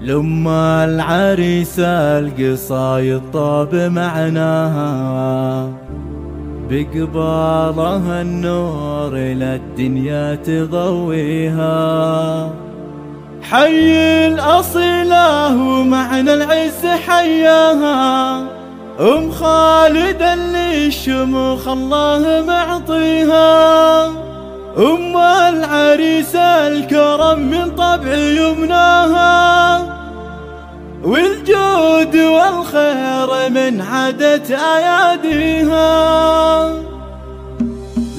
لما العريس القصايد طاب معناها، بقبالها النور إلى الدنيا تضويها. حي الأصيلة ومعنى العز حياها، أم خالد اللي الشموخ الله معطيها. أم العريس الكرم من طبع يمناها، والجود والخير من عادة أياديها.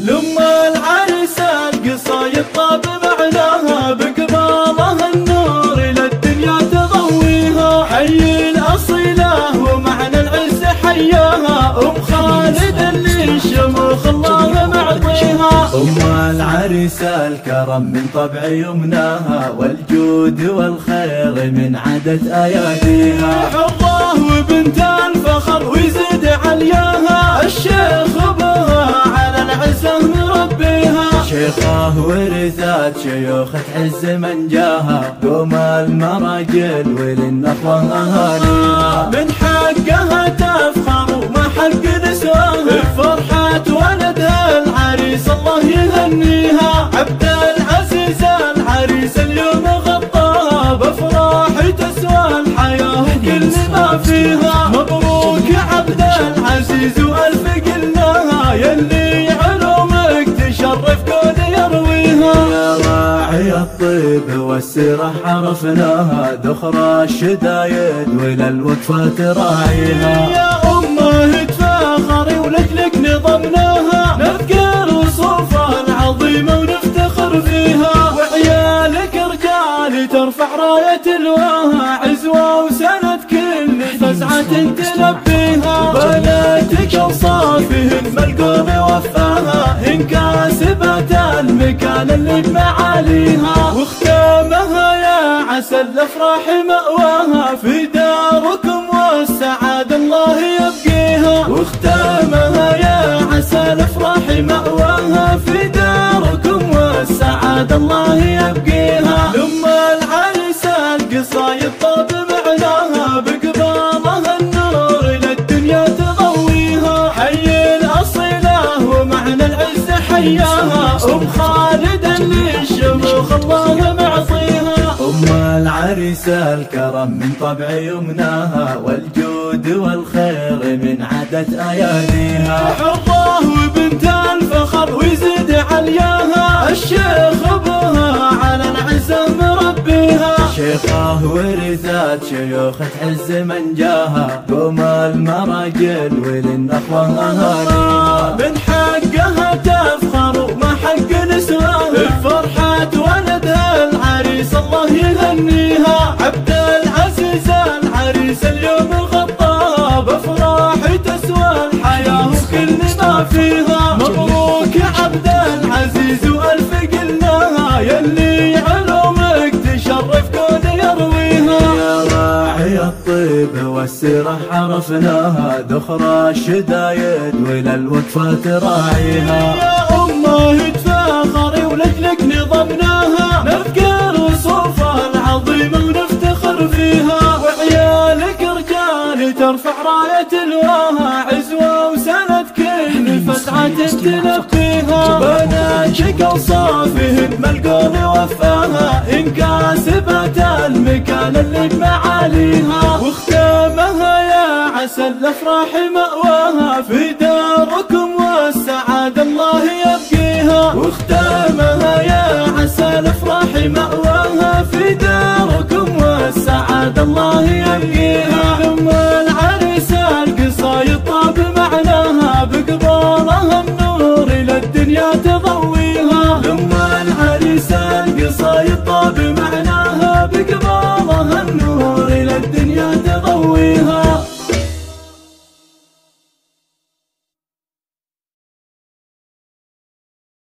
لما العريس القصايد طاب معناها، بقبالها النور إلى الدنيا تضويها. حي الأصيلة ومعنى العز حياها، أم خالد اللي الشموخ الله معطيها. أم العريس الكرم من طبع يمناها، والجود والخير من عادة أياديها. حظاه وبنت الفخر ويزيد علياها، الشيخ بها على العزة مربيها. شيخاه ورثات شيوخ تعز من جاها، قوم المراجل وللنخوة أهاليها. من حقها تفخر وما حق نسواها، بفرحة ولدها العريس الله يهنيها. عبد العزيز العريس اليوم غطاها، بأفراح تسوى الحياة وكل ما فيها. مبروك يا عبد العزيز وألف قلناها، يلي علومك تشرف كون يرويها. يا راعي الطيب والسيرة عرفناها، دخرى الشدايد وإلى الوقفة تراعيها. يا أمه تفاخري ولجلك نظمناها، نذكر وصوفها العظيمة ونفتخر فيها. وعيالك رجال ترفع راية الواها، عزوة وسند كل فزعة تلبيها. بناتك أوصافهن ملقوم وفاها، إن كاسبت المكان اللي بمعاليها. وختامها يا عسى الأفراح مأواها، في داركم والسعادة الله يبقيها. وختامها يا عسى الأفراح مأواها، في داركم والسعادة الله يبقيها. لما العريس القصايد طاب معناها، بقبالها النور إلى الدنيا تضويها. حي الأصيلة ومعنى العز حياها، أم خالد اللي الشموخ الله معطيها. أم العريس الكرم من طبع يمناها، والجود والخير من عادة أياديها. حظاه وبنت الفخر ويزيد علياها، الشيخ بها على العزة مربيها. شيخاه ورثات شيوخ تعز من جاها، قوم المراجل وللنخوة أهاليها. من حقها تفخر وما حق نسواها، بفرحة ولدها العريس الله يهنيها. عبد العزيز العريس اليوم غطاها، بأفراح تسوى الحياة وكل ما فيها. مبروك يا عبد العزيز وألف قلناها، يلي علومك تشرف كون يرويها. يا راعي الطيب والسيرة عرفناها، دخرى الشدايد وإلى الوقفة تراعيها. يا أمه تفاخري ولجلك نظمناها، نذكر وصوفها العظيمة ونفتخر فيها. وعيالك رجال ترفع راية الواها، عزوة وسند كل فزعة تلبيها. بناتك أوصافهن ملقوم وفاها، إن كاسبت المكان اللي بمعاليها. وختامها يا عسى الأفراح مأواها، في داركم والسعادة الله يبقيها. وختامها يا عسى الأفراح مأواها، في داركم والسعادة الله يبقيها.